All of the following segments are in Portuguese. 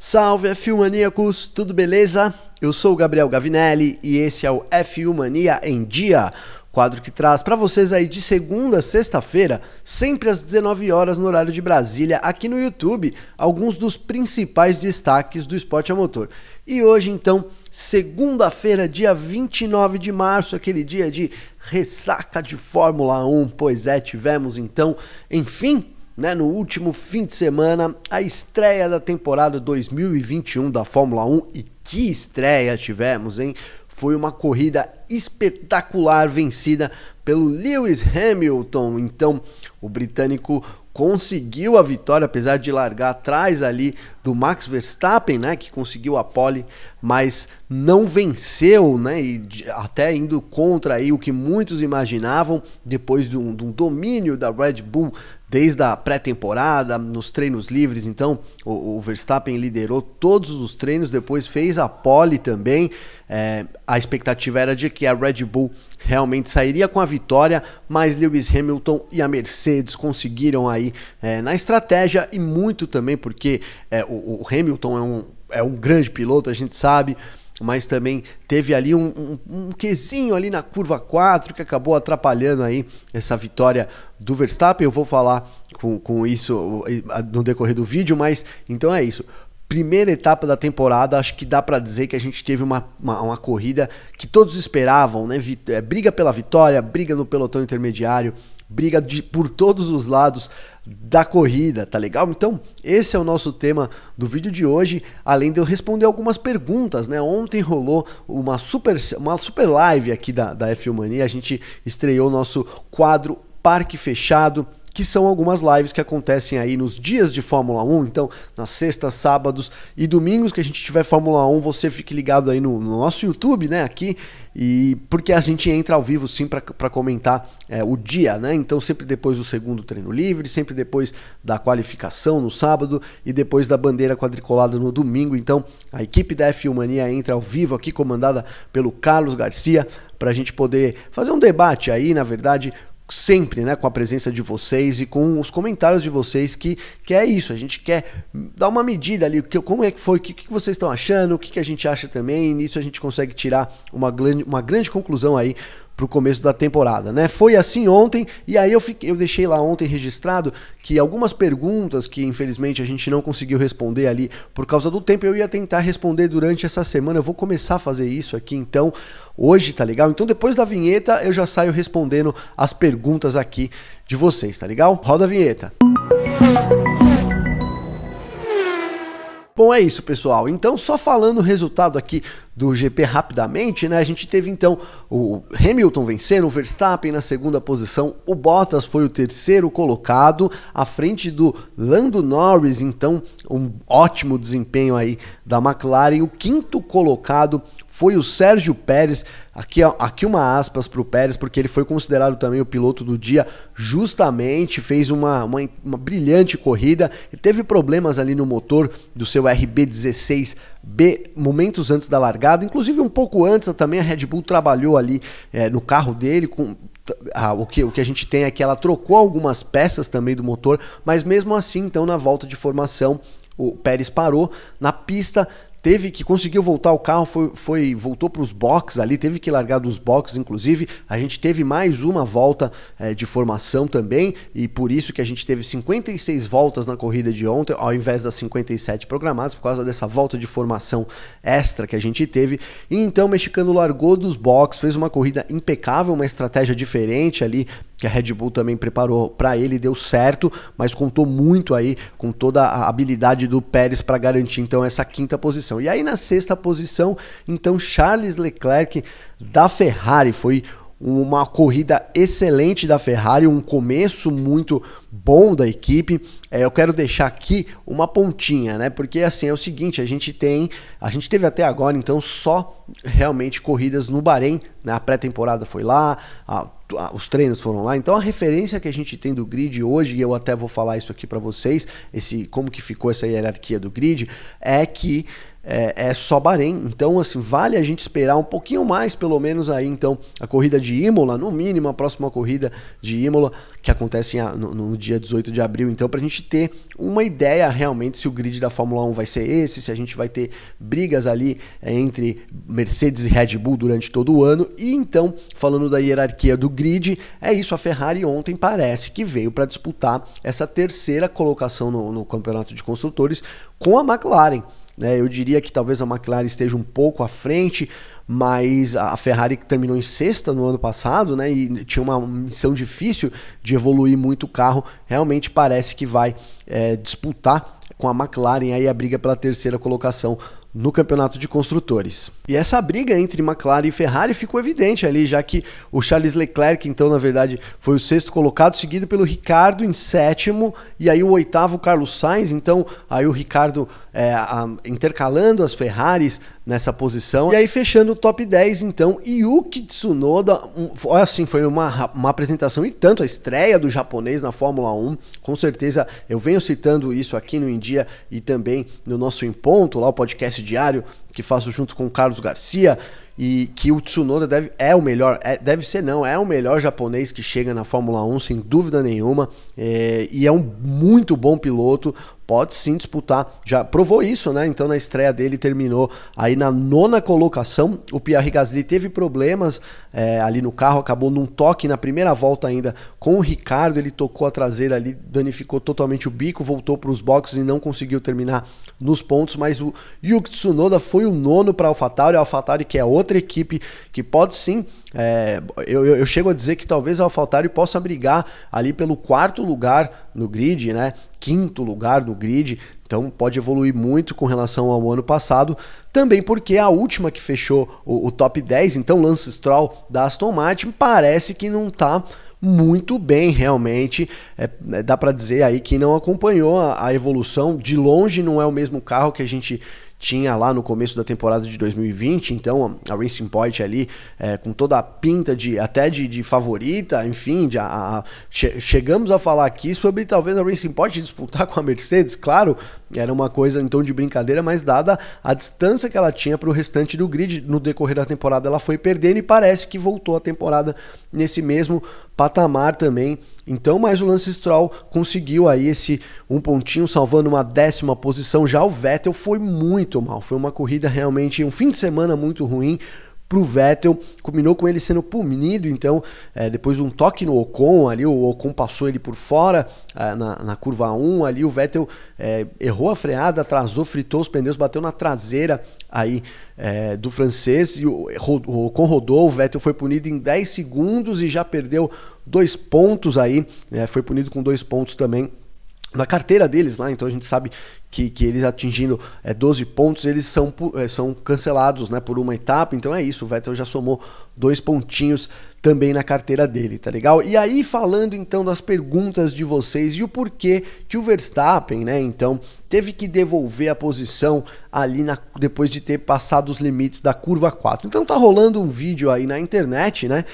Salve F1 Maníacos, tudo beleza? Eu sou o Gabriel Gavinelli e esse é o F1 Mania em Dia, quadro que traz para vocês aí de segunda a sexta-feira, sempre às 19 horas no horário de Brasília, aqui no YouTube, alguns dos principais destaques do esporte a motor. E hoje então, segunda-feira, dia 29 de março, aquele dia de ressaca de Fórmula 1, pois é, tivemos então, enfim, no último fim de semana, a estreia da temporada 2021 da Fórmula 1, e que estreia tivemos, hein? Foi uma corrida espetacular vencida pelo Lewis Hamilton. Então, o britânico conseguiu a vitória, apesar de largar atrás ali do Max Verstappen, que conseguiu a pole, mas não venceu, e até indo contra aí o que muitos imaginavam, depois de um domínio da Red Bull desde a pré-temporada, nos treinos livres. Então o Verstappen liderou todos os treinos, depois fez a pole também. A expectativa era de que a Red Bull realmente sairia com a vitória, mas Lewis Hamilton e a Mercedes conseguiram aí na estratégia, e muito também porque o Hamilton é um grande piloto, a gente sabe, mas também teve ali um quesinho ali na curva 4 que acabou atrapalhando aí essa vitória do Verstappen. Eu vou falar com isso no decorrer do vídeo, mas então é isso. Primeira etapa da temporada, acho que dá para dizer que a gente teve uma corrida que todos esperavam, briga pela vitória, briga no pelotão intermediário, briga por todos os lados da corrida, tá legal? Então, esse é o nosso tema do vídeo de hoje, além de eu responder algumas perguntas, Ontem rolou uma super live aqui da F1 Mania, a gente estreou o nosso quadro Parque Fechado, que são algumas lives que acontecem aí nos dias de Fórmula 1, então nas sextas, sábados e domingos que a gente tiver Fórmula 1, você fique ligado aí no nosso YouTube, aqui, e porque a gente entra ao vivo sim para comentar o dia, então sempre depois do segundo treino livre, sempre depois da qualificação no sábado e depois da bandeira quadriculada no domingo. Então a equipe da F1 Mania entra ao vivo aqui, comandada pelo Carlos Garcia, para a gente poder fazer um debate aí, na verdade, sempre, com a presença de vocês e com os comentários de vocês, que é isso, a gente quer dar uma medida ali, como é que foi, o que vocês estão achando, o que a gente acha também, e nisso a gente consegue tirar uma grande conclusão aí pro começo da temporada, Foi assim ontem, e aí eu deixei lá ontem registrado que algumas perguntas que infelizmente a gente não conseguiu responder ali por causa do tempo, eu ia tentar responder durante essa semana. Eu vou começar a fazer isso aqui então hoje, tá legal? Então depois da vinheta eu já saio respondendo as perguntas aqui de vocês, tá legal? Roda a vinheta. Bom, é isso, pessoal. Então, só falando o resultado aqui do GP rapidamente, a gente teve então o Hamilton vencendo, o Verstappen na segunda posição, o Bottas foi o terceiro colocado, à frente do Lando Norris, então um ótimo desempenho aí da McLaren. O quinto colocado foi o Sérgio Pérez, aqui uma aspas para o Pérez, porque ele foi considerado também o piloto do dia, justamente fez uma brilhante corrida. Ele teve problemas ali no motor do seu RB16B momentos antes da largada, inclusive um pouco antes também a Red Bull trabalhou ali no carro dele, o que a gente tem é que ela trocou algumas peças também do motor, mas mesmo assim, então na volta de formação, o Pérez parou na pista, conseguiu voltar o carro, voltou para os boxes ali, teve que largar dos boxes. Inclusive a gente teve mais uma volta de formação também, e por isso que a gente teve 56 voltas na corrida de ontem, ao invés das 57 programadas, por causa dessa volta de formação extra que a gente teve. E então o mexicano largou dos boxes, fez uma corrida impecável, uma estratégia diferente ali, que a Red Bull também preparou para ele, deu certo, mas contou muito aí com toda a habilidade do Pérez para garantir então essa quinta posição. E aí na sexta posição, então Charles Leclerc da Ferrari, foi uma corrida excelente da Ferrari, um começo muito bom da equipe. Eu quero deixar aqui uma pontinha, porque assim é o seguinte, a gente teve até agora então só realmente corridas no Bahrein, a pré-temporada foi lá, os treinos foram lá, então a referência que a gente tem do grid hoje, e eu até vou falar isso aqui para vocês, como que ficou essa hierarquia do grid, é que é só Bahrein, então assim, vale a gente esperar um pouquinho mais, pelo menos aí, então, a corrida de Imola, no mínimo a próxima corrida de Imola, que acontece no dia 18 de abril, então, pra gente ter uma ideia realmente se o grid da Fórmula 1 vai ser esse, se a gente vai ter brigas ali entre Mercedes e Red Bull durante todo o ano. E então, falando da hierarquia do grid, é isso, a Ferrari ontem parece que veio para disputar essa terceira colocação no campeonato de construtores com a McLaren. Eu diria que talvez a McLaren esteja um pouco à frente, mas a Ferrari terminou em sexta no ano passado, né, e tinha uma missão difícil de evoluir muito o carro, realmente parece que vai disputar com a McLaren aí a briga pela terceira colocação no campeonato de construtores. E essa briga entre McLaren e Ferrari ficou evidente ali, já que o Charles Leclerc, então, na verdade, foi o sexto colocado, seguido pelo Ricciardo em sétimo, e aí o oitavo, Carlos Sainz. Então, aí o Ricciardo intercalando as Ferraris nessa posição, e aí fechando o top 10, então, Yuki Tsunoda, assim, foi uma apresentação e tanto, a estreia do japonês na Fórmula 1, com certeza, eu venho citando isso aqui no Em Dia e também no nosso Em Ponto, lá o podcast diário que faço junto com o Carlos Garcia, e que o Tsunoda é o melhor japonês que chega na Fórmula 1, sem dúvida nenhuma, e é um muito bom piloto, pode sim disputar, já provou isso, né? Então na estreia dele terminou aí na 9ª colocação. O Pierre Gasly teve problemas ali no carro, acabou num toque na primeira volta ainda com o Ricciardo, ele tocou a traseira ali, danificou totalmente o bico, voltou para os boxes e não conseguiu terminar nos pontos, mas o Yuki Tsunoda foi o 9º para a AlphaTauri, que é outra equipe que pode sim, eu chego a dizer que talvez a AlphaTauri possa brigar ali pelo 4º lugar no grid, né? 5º lugar no grid, então pode evoluir muito com relação ao ano passado, também porque a última que fechou o top 10, então Lance Stroll da Aston Martin, parece que não está muito bem realmente, dá para dizer aí que não acompanhou a evolução, de longe não é o mesmo carro que a gente tinha lá no começo da temporada de 2020, então a Racing Point ali com toda a pinta até de favorita, enfim, chegamos a falar aqui sobre talvez a Racing Point disputar com a Mercedes, claro, era uma coisa então de brincadeira, mas dada a distância que ela tinha para o restante do grid, no decorrer da temporada ela foi perdendo e parece que voltou a temporada nesse mesmo patamar também. Então, mas o Lance Stroll conseguiu aí esse um pontinho, salvando uma 10ª posição. Já o Vettel foi muito mal, foi uma corrida realmente, um fim de semana muito ruim pro Vettel, combinou com ele sendo punido, então depois de um toque no Ocon ali, o Ocon passou ele por fora na curva 1, ali o Vettel errou a freada, atrasou, fritou os pneus, bateu na traseira aí do francês, e o Ocon rodou, o Vettel foi punido em 10 segundos e já perdeu 2 pontos aí, foi punido com 2 pontos também na carteira deles lá, então a gente sabe que eles atingindo 12 pontos, eles são cancelados, né, por uma etapa, então é isso, o Vettel já somou 2 pontinhos também na carteira dele, tá legal? E aí, falando então das perguntas de vocês e o porquê que o Verstappen, né, então, teve que devolver a posição ali depois de ter passado os limites da curva 4. Então tá rolando um vídeo aí na internet, né,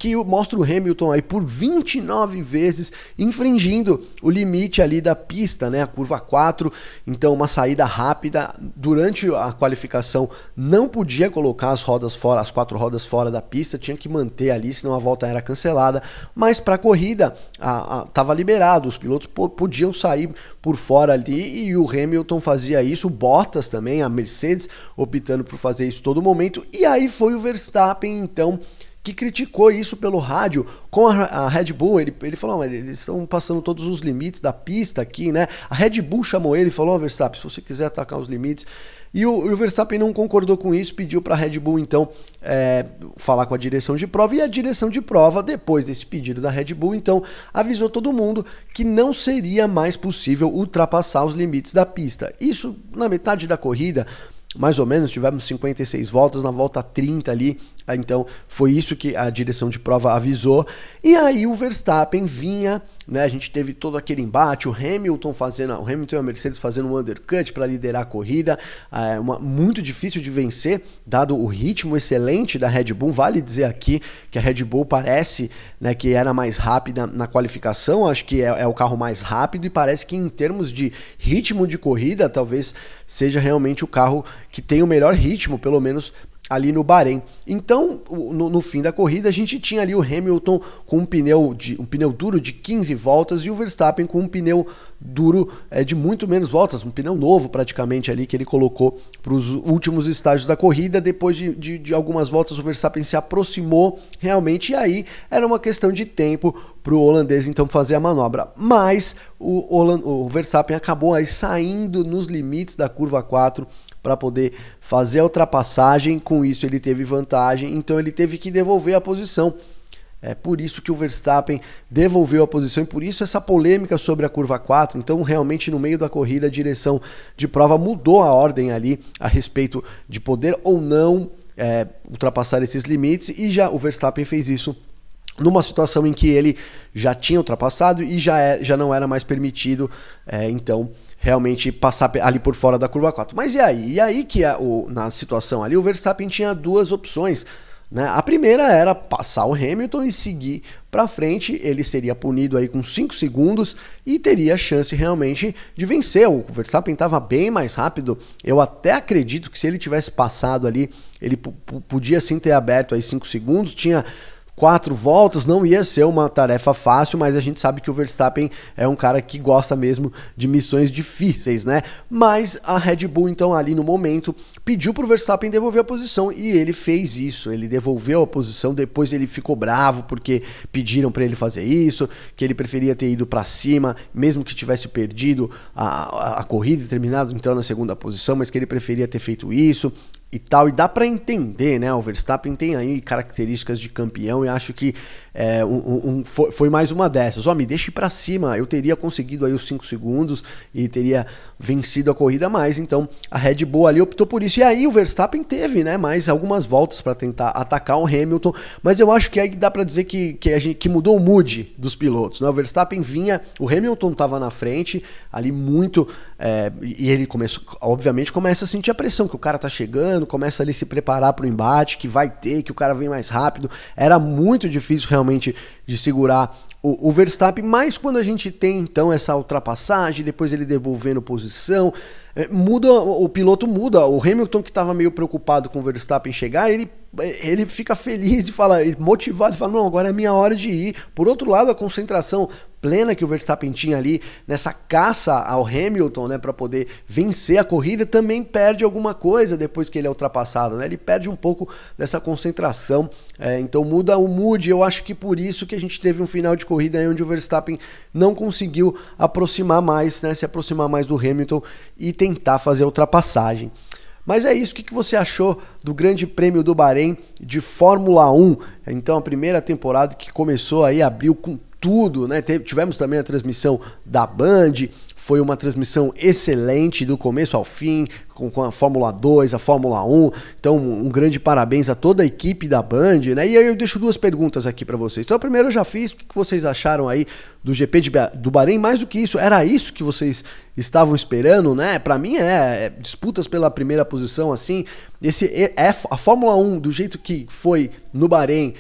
que mostra o Hamilton aí por 29 vezes infringindo o limite ali da pista, né, a curva 4, então uma saída rápida, durante a qualificação não podia colocar as 4 rodas fora da pista, tinha que manter ali, senão a volta era cancelada, mas para a corrida estava liberado, os pilotos podiam sair por fora ali, e o Hamilton fazia isso, o Bottas também, a Mercedes optando por fazer isso todo momento, e aí foi o Verstappen então que criticou isso pelo rádio com a Red Bull. Ele falou, mas eles estão passando todos os limites da pista aqui, né? A Red Bull chamou ele e falou, Verstappen, se você quiser atacar os limites. E o Verstappen não concordou com isso, pediu para a Red Bull então falar com a direção de prova, e a direção de prova, depois desse pedido da Red Bull, então avisou todo mundo que não seria mais possível ultrapassar os limites da pista. Isso na metade da corrida, mais ou menos, tivemos 56 voltas, na volta 30 ali, então foi isso que a direção de prova avisou, e aí o Verstappen vinha né? A gente teve todo aquele embate, o Hamilton e a Mercedes fazendo um undercut para liderar a corrida, muito difícil de vencer, dado o ritmo excelente da Red Bull. Vale dizer aqui que a Red Bull parece, né, que era mais rápida na qualificação, acho que é o carro mais rápido, e parece que em termos de ritmo de corrida, talvez seja realmente o carro que tem o melhor ritmo, pelo menos ali no Bahrein. Então, no fim da corrida, a gente tinha ali o Hamilton com um pneu duro de 15 voltas e o Verstappen com um pneu duro de muito menos voltas, um pneu novo praticamente ali que ele colocou para os últimos estágios da corrida. Depois de algumas voltas, o Verstappen se aproximou realmente, e aí era uma questão de tempo para o holandês então fazer a manobra. Mas o Verstappen acabou aí saindo nos limites da curva 4 para poder fazer a ultrapassagem. Com isso ele teve vantagem, então ele teve que devolver a posição. É por isso que o Verstappen devolveu a posição e por isso essa polêmica sobre a curva 4. Então realmente no meio da corrida a direção de prova mudou a ordem ali a respeito de poder ou não ultrapassar esses limites, e já o Verstappen fez isso numa situação em que ele já tinha ultrapassado e já não era mais permitido, então realmente passar ali por fora da curva 4. Mas e aí? E aí que na situação ali o Verstappen tinha duas opções, né? A primeira era passar o Hamilton e seguir para frente, ele seria punido aí com 5 segundos e teria chance realmente de vencer. O Verstappen estava bem mais rápido, eu até acredito que se ele tivesse passado ali, ele podia sim ter aberto aí 5 segundos, tinha 4 voltas, não ia ser uma tarefa fácil, mas a gente sabe que o Verstappen é um cara que gosta mesmo de missões difíceis, né? Mas a Red Bull, então, ali no momento, pediu pro Verstappen devolver a posição e ele fez isso, ele devolveu a posição. Depois ele ficou bravo porque pediram para ele fazer isso, que ele preferia ter ido para cima, mesmo que tivesse perdido a corrida e terminado então na segunda posição, mas que ele preferia ter feito isso e tal, e dá para entender, né? O Verstappen tem aí características de campeão e acho que foi mais uma dessas. Me deixe para cima, eu teria conseguido aí os 5 segundos e teria vencido a corrida mais. Então a Red Bull ali optou por isso, e aí o Verstappen teve, né, mais algumas voltas para tentar atacar o Hamilton, mas eu acho que aí dá para dizer que mudou o mood dos pilotos, né? O Verstappen vinha, o Hamilton estava na frente ali muito, e ele obviamente começa a sentir a pressão, que o cara tá chegando, começa ali a se preparar para o embate, que vai ter, que o cara vem mais rápido. Era muito difícil realmente de segurar o Verstappen, mas quando a gente tem então essa ultrapassagem, depois ele devolvendo posição, o piloto muda. O Hamilton, que estava meio preocupado com o Verstappen chegar, ele fica feliz e fala, motivado, e fala, não, agora é minha hora de ir. Por outro lado, a concentração plena que o Verstappen tinha ali nessa caça ao Hamilton, né, para poder vencer a corrida, também perde alguma coisa depois que ele é ultrapassado, né? Ele perde um pouco dessa concentração, então muda o mood. Eu acho que por isso que a gente teve um final de corrida aí onde o Verstappen não conseguiu aproximar mais, né, se aproximar mais do Hamilton e tentar fazer a ultrapassagem. Mas é isso, o que você achou do Grande Prêmio do Bahrein de Fórmula 1? Então a primeira temporada que começou aí, abriu com tudo, né? Tivemos também a transmissão da Band, foi uma transmissão excelente do começo ao fim, com a Fórmula 2, a Fórmula 1, então um grande parabéns a toda a equipe da Band, né? E aí eu deixo duas perguntas aqui para vocês. Então a primeira eu já fiz, o que vocês acharam aí do GP do Bahrein? Mais do que isso, era isso que vocês estavam esperando, né? Para mim disputas pela primeira posição assim, a Fórmula 1 do jeito que foi no Bahrein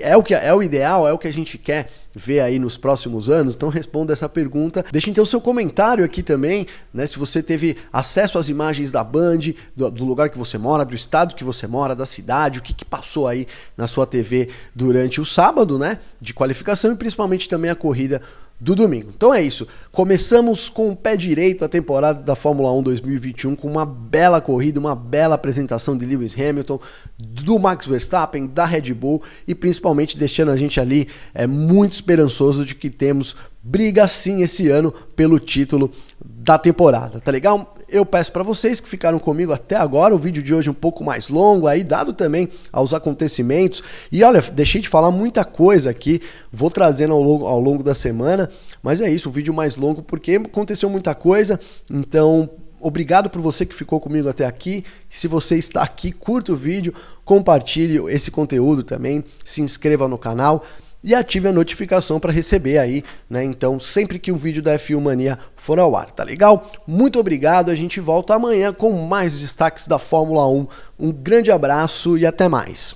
é o ideal, é o que a gente quer ver aí nos próximos anos. Então responda essa pergunta, deixa então o seu comentário aqui também, né? Se você teve acesso às imagens da Band, do lugar que você mora, do estado que você mora, da cidade, o que passou aí na sua TV durante o sábado, né, de qualificação, e principalmente também a corrida do domingo. Então é isso, começamos com o pé direito a temporada da Fórmula 1 2021 com uma bela corrida, uma bela apresentação de Lewis Hamilton, do Max Verstappen, da Red Bull, e principalmente deixando a gente ali muito esperançoso de que temos briga sim esse ano pelo título da temporada, tá legal? Eu peço para vocês que ficaram comigo até agora, o vídeo de hoje um pouco mais longo, aí dado também aos acontecimentos. E olha, deixei de falar muita coisa aqui, vou trazendo ao longo da semana, mas é isso, o vídeo mais longo porque aconteceu muita coisa. Então, obrigado por você que ficou comigo até aqui. Se você está aqui, curta o vídeo, compartilhe esse conteúdo também, se inscreva no canal. e ative a notificação para receber aí, né? Então, sempre que um vídeo da F1 Mania for ao ar, tá legal? Muito obrigado, a gente volta amanhã com mais destaques da Fórmula 1. Um grande abraço e até mais.